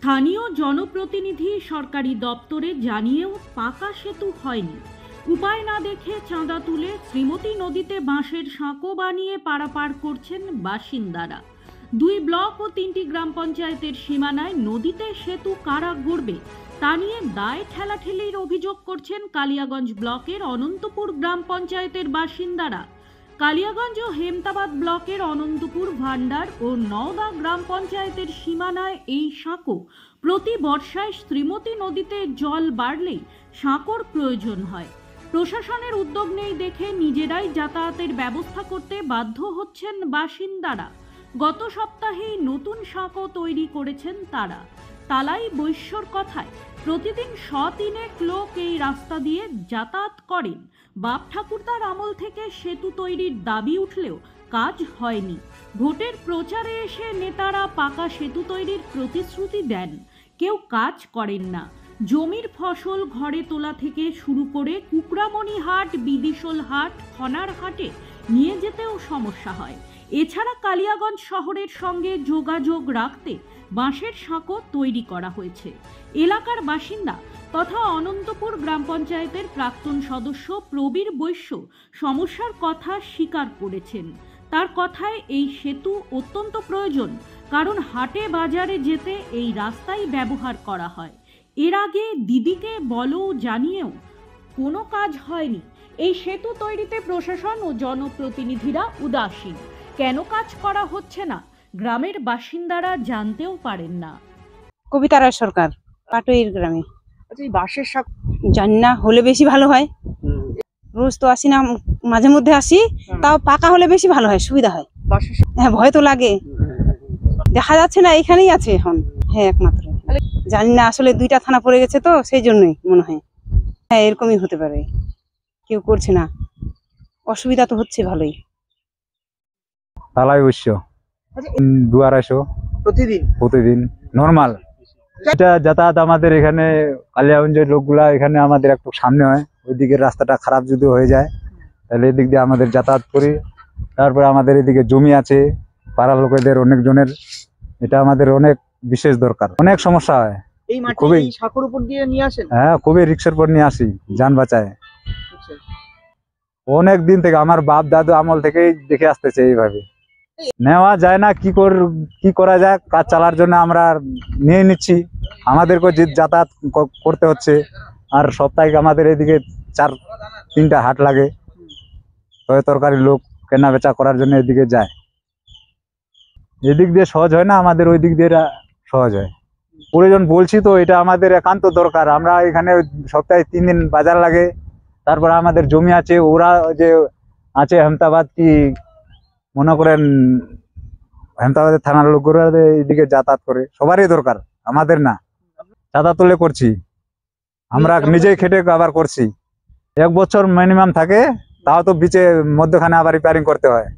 স্থানীয় জনপ্রতিনিধি সরকারি দপ্তরে জানিয়েও পাকা সেতু হয়নি। উপায় না দেখে চাঁদা তুলে শ্রীমতী নদীতে বাঁশের সাঁকো বানিয়ে পারাপার করছেন বাসিন্দারা। 2 ব্লক ও 3টি গ্রাম পঞ্চায়েতের সীমানায় নদীতে সেতু কারা গড়বে তা নিয়ে দায় ঠেলাঠেলির অভিযোগ করছেন কালিয়াগঞ্জ ব্লকের অনন্তপুর গ্রাম পঞ্চায়েতের বাসিন্দারা। কালিয়াগঞ্জ ও হেমতাবাদ ব্লকের অনন্তপুর, ভান্ডার ও নওদা গ্রাম পঞ্চায়েতের সীমানায় এই সাঁকো প্রতি বর্ষায় শ্রীমতী নদীতে জল বাড়লেই সাঁকোর প্রয়োজন হয়। প্রশাসনের উদ্যোগ নেই দেখে নিজেরাই যাতায়াতের ব্যবস্থা করতে বাধ্য হচ্ছেন বাসিন্দারা। গত সপ্তাহেই নতুন সাঁকো তৈরি করেছেন তারা। তালাই বৈশ্যর কথায় প্রতিদিন 100-3 লোক এই রাস্তা দিয়ে যাতায়াত করেন। বাপ ঠাকুরদার আমল থেকে সেতু তৈরির দাবি উঠলেও কাজ হয়নি। ভোটের প্রচারে এসে নেতারা পাকা সেতু তৈরির প্রতিশ্রুতি দেন, কেউ কাজ করেন না। জমির ফসল ঘরে তোলা থেকে শুরু করে কুকড়ামণি হাট, বিদিশোল হাট, খনার হাটে নিয়ে যেতেও সমস্যা হয়। এছাড়া কালিয়াগঞ্জ শহরের সঙ্গে যোগাযোগ রাখতে বাঁশের সাঁকো তৈরি করা হয়েছে। এলাকার বাসিন্দা তথা অনন্তপুর গ্রাম পঞ্চায়েতের প্রাক্তন সদস্য প্রবীর বৈশ্য সমস্যার কথা স্বীকার করেছেন। তার কথায় এই সেতু অত্যন্ত প্রয়োজন, কারণ হাটে বাজারে যেতে এই রাস্তাই ব্যবহার করা হয়। এর আগে দিদিকে বলো জানিয়েও কোনো কাজ হয়নি। এই সেতু তৈরিতে প্রশাসন ও জনপ্রতিনিধিরা উদাসীন। কেন কাজ করা হচ্ছে না গ্রামের বাসিন্দারা জানতেও পারেন না। কবিতা রায় সরকার, পাটুইর গ্রামে। আচ্ছা, এই বাঁশের শাক জানি না, হলে বেশি ভালো হয়। রোজ তো আসি না, মাঝে মধ্যে আসি, তাও পাকা হলে বেশি ভালো হয়, সুবিধা হয়। বাঁশের হ্যাঁ, ভয় তো লাগে, দেখা যাচ্ছে না এখানেই আছে এখন। হ্যাঁ, একমাত্র জানি না, আসলে 2টা থানা পড়ে গেছে তো সেই জন্যই মনে হয়। হ্যাঁ, এরকমই হতে পারে, কেউ করছে না, অসুবিধা তো হচ্ছে ভালোই। তালাই অবশ্য 200-250 প্রতিদিন নর্মাল। এটা যাতায়াত আমাদের এখানে কালিয়াগঞ্জের লোকগুলা এখানে আমাদের একটু সামনে হয়, ওইদিকের রাস্তাটা খারাপ যদি হয়ে যায় তাহলে এদিক দিয়ে আমাদের যাতায়াত করি। তারপরে আমাদের এদিকে জমি আছে পাড়ার লোকেদের অনেকজনের, এটা আমাদের অনেক বিশেষ দরকার, অনেক সমস্যা হয়। এই মাটি খুবই এই সাঁকোর উপর দিয়ে নিয়ে আসেন? হ্যাঁ, খুবই রিক্সার পর নিয়ে আসি, যান বাঁচায়। আচ্ছা। অনেক দিন থেকে আমার বাপ দাদু আমল থেকেই দেখে আসতেছে এইভাবে। নেওয়া যায় না, কি করা যায়, কাজ চালার জন্য আমরা নিয়ে নিচ্ছি, আমাদেরকে যাতায়াত করতে হচ্ছে। আর সপ্তাহে আমাদের এদিকে 4-3টা হাট লাগে, তরকারি লোক কেনা বেচা করার জন্য এদিকে যায়। এদিক দিয়ে সহজ হয় না, আমাদের ওই দিক দিয়ে সহজ হয়। প্রয়োজন বলছি তো, এটা আমাদের একান্ত দরকার। আমরা এখানে সপ্তাহে 3 দিন বাজার লাগে, তারপর আমাদের জমি আছে, ওরা যে আছে হেমতাবাদ, কি মনে করেন হেমতাবাদের থানার লোকরা এইদিকে যাতায়াত করে, সবারই দরকার, আমাদের না। চাঁদা তুলে করছি, আমরা নিজেই খেটে আবার করছি। 1 বছর মিনিমাম থাকে, তাও তো বিচে মধ্যখানে আবার রিপেয়ারিং করতে হয়।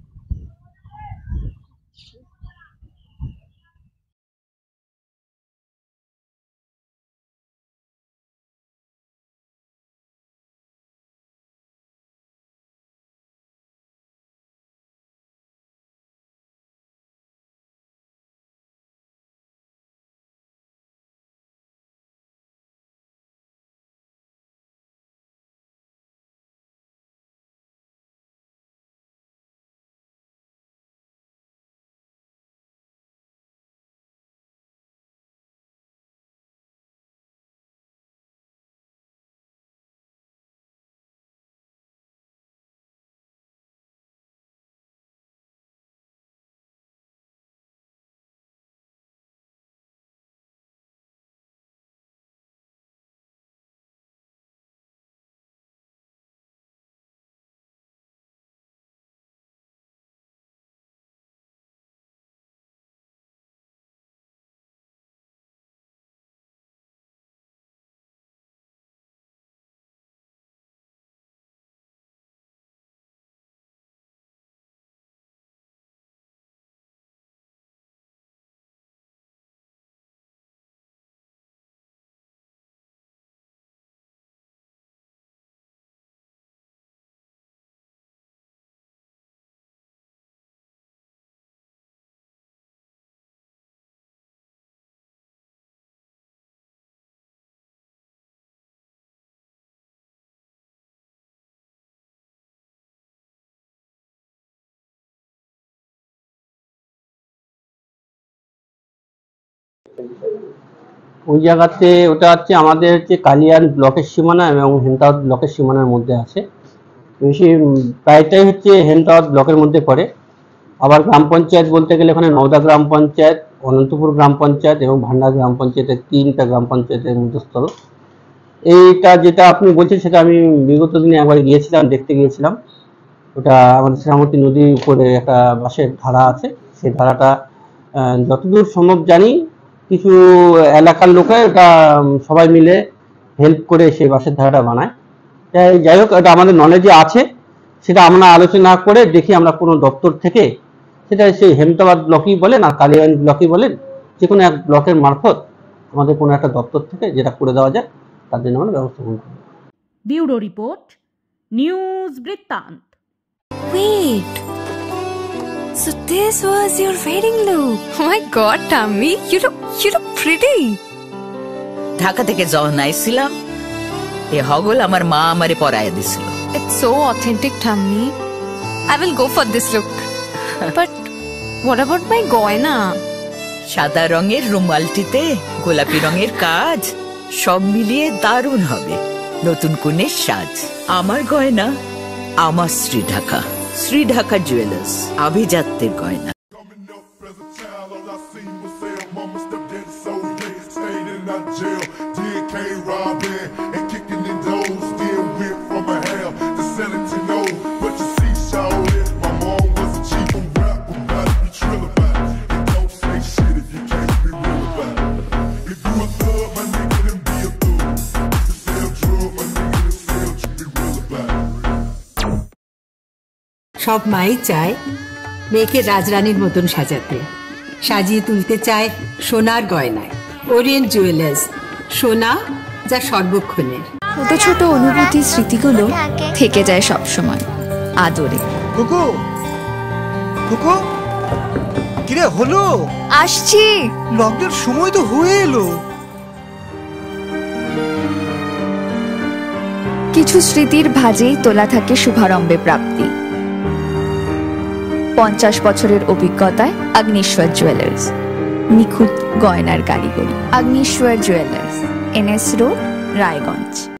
ওই জায়গাতে ওটা হচ্ছে আমাদের হচ্ছে কালিয়ান ব্লকের সীমানা এবং হেমতাবাদ ব্লকের সীমানার মধ্যে আছে। বেশি প্রায়টাই হচ্ছে হেমতাবাদ ব্লকের মধ্যে পড়ে। আবার গ্রাম পঞ্চায়েত বলতে গেলে এখানে নওদা গ্রাম পঞ্চায়েত, অনন্তপুর গ্রাম পঞ্চায়েত এবং ভান্ডার গ্রাম পঞ্চায়েতের 3টা গ্রাম পঞ্চায়েতের মধ্যস্থল। এইটা যেটা আপনি বলছেন সেটা আমি বিগত দিনে একবার গিয়েছিলাম, দেখতে গিয়েছিলাম। ওটা আমাদের শ্যামতী নদীর উপরে একটা বাঁশের ধারা আছে, সেই ধারাটা যতদূর সম্ভব জানি কিছু এলাকার লোকে এটা সবাই মিলে হেল্প করে সেই বাঁশের ধারাটা বানায়। যাই হোক, এটা আমাদের নলেজে আছে, সেটা আমরা আলোচনা করে দেখি আমরা কোনো দপ্তর থেকে, সেটা সেই হেমতাবাদ ব্লকই বলেন আর কালিয়াগঞ্জ ব্লকই বলেন, যে কোনো এক ব্লকের মারফত আমাদের কোনো একটা দপ্তর থেকে যেটা করে দেওয়া যায় তার জন্য আমরা ব্যবস্থা করব। ব্যুরো রিপোর্ট, নিউজ বৃত্তান্ত। Wait. So this was your wedding look. Oh my god, Tammy, you look pretty. Dhaka থেকে যখন আইছিলাম এ হগল আমার মা আমারে পরায় দিছিল। It's so authentic, Tammy. I will go for this look. But what about my goina? সাদা রঙের রুমালটিতে গোলাপি রঙের কাজ, সব মিলিয়ে দারুণ হবে নতুন কনের সাজ। আমার গয়না আমার শ্রীঢাকা, শ্রীঢাকা জুয়েলার্স, আভিজাত্যের গয়না। সব মাই চায় মেয়েকে রাজরানীর মতন সাজাতে, সাজিয়ে তুলতে চায় সোনার গয়নায়। ওরিয়েন্ট জুয়েলার্স, সোনা যা সর্বক্ষণের। ছোট ছোট অনুভূতি, স্মৃতিগুলো থেকে যায় সব সময় আদরে। কুকু কুকু, কিরে হলো? আসছি। লকডাউন সময় তো হয়ে এলো। কিছু স্মৃতির ভাজেই তোলা থাকে শুভারম্ভে প্রাপ্তি। 50 বছরের অভিজ্ঞতায় অগ্নিশ্বর জুয়েলার্স, নিখুঁত গয়নার কারিগরি। Agnishwar jewellers, NS road, Raiganj.